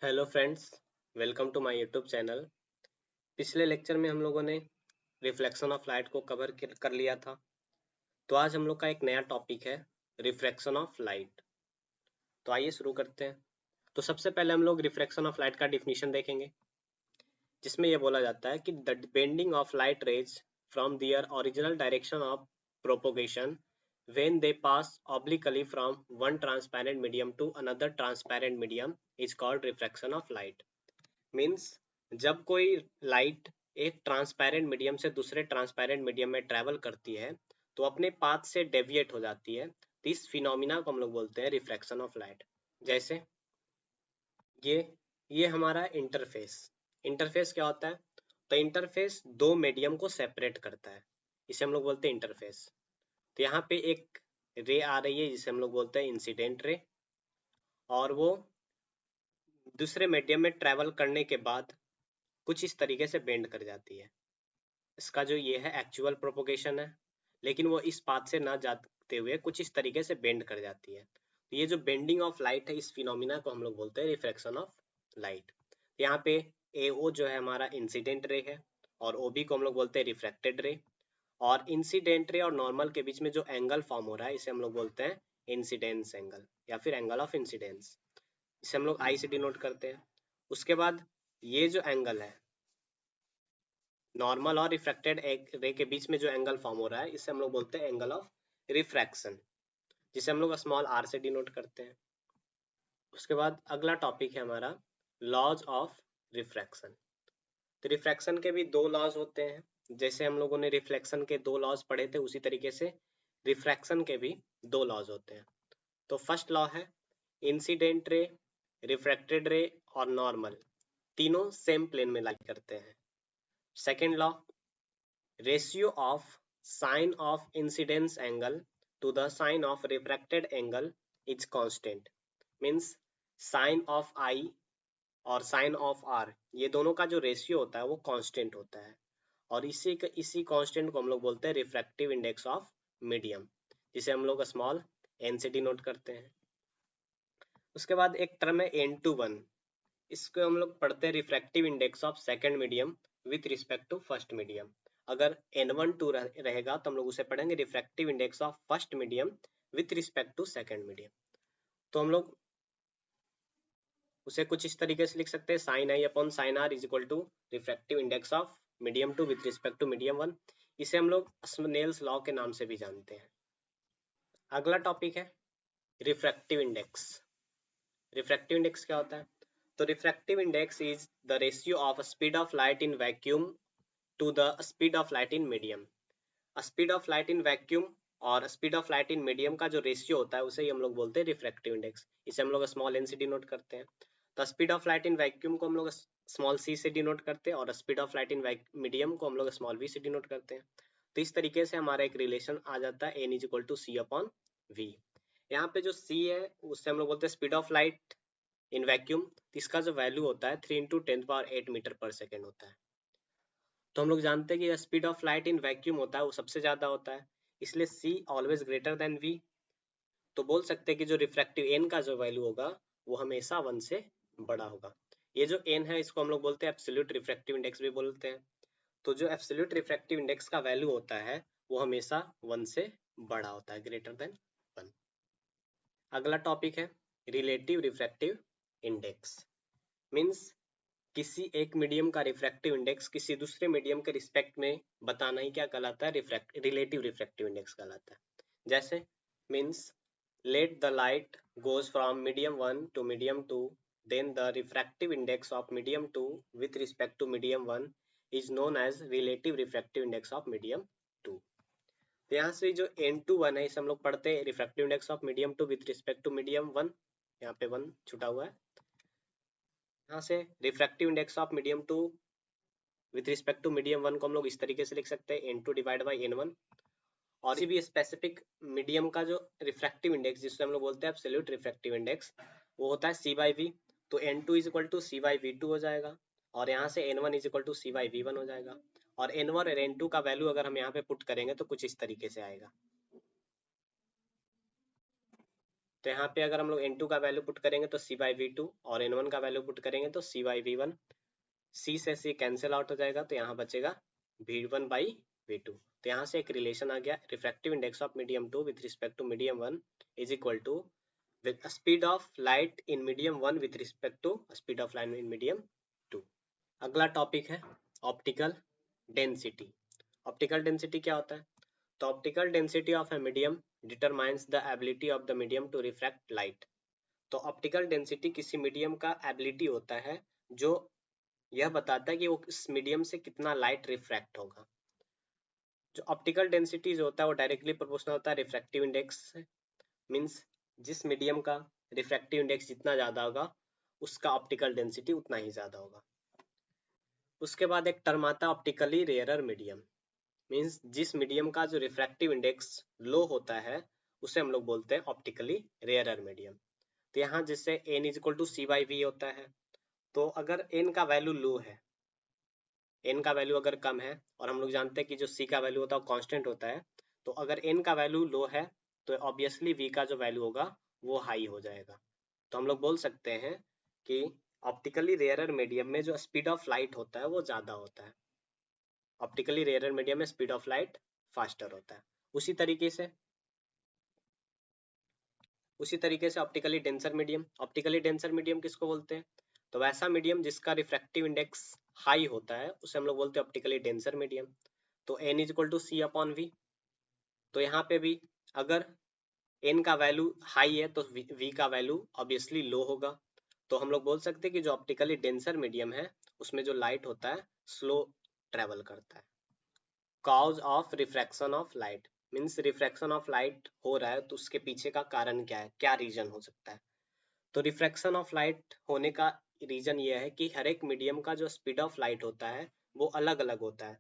Hello friends, welcome to my YouTube channel. पिछले lecture में हम लोगों ने रिफ्लेक्शन ऑफ लाइट को कवर कर लिया था। तो आज हम लोग का एक नया टॉपिक है रिफ्रैक्शन ऑफ लाइट। तो आइए शुरू करते हैं। तो सबसे पहले हम लोग रिफ्रैक्शन ऑफ लाइट का डिफिनीशन देखेंगे, जिसमें यह बोला जाता है कि the bending of light rays from their original direction of propagation when they pass obliquely from one transparent medium to another transparent medium is called refraction of light। Means जब कोई लाइट एक ट्रांसपेरेंट मीडियम से दूसरे transparent medium में travel करती है तो अपने पाथ से डेविएट हो जाती है, तो इस फिनोमिना को हम लोग बोलते हैं रिफ्रैक्शन ऑफ लाइट। जैसे ये ये हमारा इंटरफेस। इंटरफेस क्या होता है? तो इंटरफेस दो मीडियम को सेपरेट करता है, इसे हम लोग बोलते हैं इंटरफेस। तो यहाँ पे एक रे आ रही है जिसे हम लोग बोलते हैं इंसिडेंट रे, और वो दूसरे मीडियम में ट्रेवल करने के बाद कुछ इस तरीके से बेंड कर जाती है। इसका जो ये है एक्चुअल प्रोपोगेशन है, लेकिन वो इस पाथ से ना जाते हुए कुछ इस तरीके से बेंड कर जाती है। तो ये जो बेंडिंग ऑफ लाइट है, इस फिनोमिना को हम लोग बोलते हैं रिफ्रैक्शन ऑफ लाइट। यहाँ पे AO जो है हमारा इंसिडेंट रे है, और OB को हम लोग बोलते हैं रिफ्रैक्टेड रे। और इंसिडेंट रे और नॉर्मल के बीच में जो एंगल फॉर्म हो रहा है, इसे हम लोग बोलते हैं इंसिडेंस एंगल या फिर एंगल ऑफ इंसिडेंस। इसे हम लोग I से डिनोट करते हैं। उसके बाद ये जो एंगल है नॉर्मल और रिफ्रैक्टेड रे के बीच में जो एंगल फॉर्म हो रहा है, इसे हम लोग बोलते हैं एंगल ऑफ रिफ्रैक्शन, जिसे हम लोग स्मॉल r से डिनोट करते हैं। उसके बाद अगला टॉपिक है हमारा लॉज ऑफ रिफ्रैक्शन। तो रिफ्रैक्शन के भी दो लॉज होते हैं। जैसे हम लोगों ने रिफ्लेक्शन के दो लॉज पढ़े थे, उसी तरीके से रिफ्रैक्शन के भी दो लॉज होते हैं। तो फर्स्ट लॉ है इंसिडेंट रे, रिफ्रैक्टेड रे और नॉर्मल तीनों सेम प्लेन में लाई करते हैं। Second law, ratio of sine of incidence angle to the sine of refracted angle is constant। Means sign of I और साइन ऑफ R, ये दोनों का जो रेशियो होता है वो कांस्टेंट होता है, और इसी कांस्टेंट को हम लोग बोलते हैं रिफ्रैक्टिव इंडेक्स ऑफ मीडियम, जिसे हम लोग स्मॉल n से डिनोट करते हैं। उसके बाद एक टर्म है N21, इसको हम लोग पढ़ते हैं refractive index of second medium with respect to first medium. अगर N12 रहेगा तो हम लोग उसे पढ़ेंगे refractive index of first medium with respect to second medium. तो हम लोग उसे कुछ इस तरीके से लिख सकते हैं sine i upon sine r is equal to refractive index of medium 2 with respect to medium 1। इसे हम लोग स्नेल्स लॉ के नाम से भी जानते हैं। अगला टॉपिक है रिफ्रैक्टिव इंडेक्स। रिफ्रैक्टिव इंडेक्स क्या होता है? तो refractive index is the ratio of speed of light in vacuum to the speed of light in medium. Speed of light in vacuum और speed of light in medium का जो ratio होता है, उसे ही हम लोग बोलते हैं रिफ्रैक्टिव इंडेक्स। इसे हम लोग स्मॉल n से डिनोट करते हैं। तो speed of light in vacuum को हम लोग स्मॉल c से डिनोट करते हैं, और speed of light in medium को हम लोग स्मॉल v से डिनोट करते हैं। तो इस तरीके से हमारा एक रिलेशन आ जाता है n is equal to c upon v। यहाँ पे जो c है उससे हम लोग बोलते हैं speed of light in vacuum. इसका जो वैल्यू होता है 3 × 10⁸ मीटर पर सेकेंड होता है। तो हम लोग जानते हैं कि speed of light in vacuum होता है वो सबसे ज्यादा होता है, इसलिए c always greater than v। तो बोल सकते हैं कि जो रिफ्रैक्टिव n का जो वैल्यू होगा वो हमेशा 1 से बड़ा होगा। ये जो n है इसको हम लोग बोलते हैं एब्सोल्यूट रिफ्रैक्टिव इंडेक्स भी बोलते हैं। तो जो एब्सोल्यूट रिफ्रैक्टिव इंडेक्स का वैल्यू होता है वो हमेशा 1 से बड़ा होता है, ग्रेटर देन 1। अगला टॉपिक है रिलेटिव रिफ्रैक्टिव इंडेक्स। मीन्स किसी एक मीडियम का रिफ्रैक्टिव इंडेक्स किसी दूसरे मीडियम के रिस्पेक्ट में बताना ही क्या कहलाता है? रिलेटिव रिफ्रैक्टिव इंडेक्स कहलाता है। जैसे means let the light goes from medium 1 to medium 2, then the refractive index of medium 2 with respect to medium 1 is known as relative refractive index of medium 2। तो यहाँ से जो N21 है इसे हम लोग पढ़ते हैं refractive index of medium 2 with respect to medium 1। यहाँ पे 1 छुटा हुआ है। यहाँ से refractive index of medium 2 with respect to medium 1 को हम लोग इस तरीके से लिख सकते हैं N2 डिवाइड बाई N1। और किसी भी स्पेसिफिक मीडियम का जो रिफ्रैक्टिव इंडेक्स जिससे हम लोग बोलते हैं एब्सोल्यूट रिफ्रैक्टिव इंडेक्स, वो होता है c/v। तो N2 is equal to c/v2 हो जाएगा, और यहाँ से N1 is equal to c/v1 हो जाएगा। और N1 और N2 का वैल्यू अगर हम यहाँ पे पुट करेंगे तो कुछ इस तरीके से आएगा। तो यहाँ पे अगर हम लोग N2 का वैल्यू पुट करेंगे तो C/V2 और N1 का वैल्यू पुट करेंगे तो C/V1। C से C कैंसिल आउट हो जाएगा तो यहाँ बचेगा V1/V2। तो यहाँ से एक रिलेशन आ गया, refractive index of medium 2 with respect to medium 1 is equal to with speed of light in medium 1 with respect to speed of light in medium 2। अगला टॉपिक है ऑप्टिकल डेंसिटी। ऑप्टिकल डेंसिटी क्या होता है? तो optical density of a medium determines the ability of the medium to refract light. तो optical density किसी medium का ability होता है जो यह बताता है कि वो इस मीडियम से कितना लाइट रिफ्रैक्ट होगा। जो ऑप्टिकल डेंसिटी जो होता है वो डायरेक्टली प्रोपोर्शनल होता है रिफ्रैक्टिव इंडेक्स से। मीन्स जिस मीडियम का रिफ्रैक्टिव इंडेक्स जितना ज्यादा होगा उसका ऑप्टिकल डेंसिटी उतना ही ज्यादा होगा। उसके बाद एक टर्म आता है ऑप्टिकली रेयरर मीडियम। मीन्स जिस मीडियम का जो रिफ्रैक्टिव इंडेक्स लो होता है उसे हम लोग बोलते हैं ऑप्टिकली रेयरर मीडियम। तो यहाँ जिससे n is equal to C/V होता है, तो अगर n का वैल्यू लो है, n का वैल्यू अगर कम है और हम लोग जानते हैं कि जो c का वैल्यू होता है वो कांस्टेंट होता है, तो अगर n का वैल्यू लो है तो ऑब्वियसली v का जो वैल्यू होगा वो हाई हो जाएगा। तो हम लोग बोल सकते हैं कि ऑप्टिकली रेयरर मीडियम में जो स्पीड ऑफ लाइट होता है वो ज्यादा होता है। ऑप्टिकली रेयरर मीडियम में स्पीड ऑफ लाइट फास्टर होता है। उसी तरीके से optically denser medium. Optically denser medium किसको बोलते हैं? तो वैसा मीडियम जिसका रिफ्रैक्टिव इंडेक्स हाई होता है उसे हम लोग बोलते हैं ऑप्टिकली डेंसर मीडियम। तो n is equal to C/V। तो यहाँ पे भी अगर n का वैल्यू हाई है तो v का वैल्यू ऑब्वियसली लो होगा। तो हम लोग बोल सकते हैं कि जो ऑप्टिकली डेंसर मीडियम है उसमें जो लाइट होता है स्लो ट्रेवल करता है। Cause of refraction of light means refraction of light हो रहा है तो उसके पीछे का कारण क्या है, क्या रीजन हो सकता है? तो रिफ्रैक्शन ऑफ लाइट होने का रीजन ये है कि हर एक मीडियम का जो स्पीड ऑफ लाइट होता है वो अलग अलग होता है।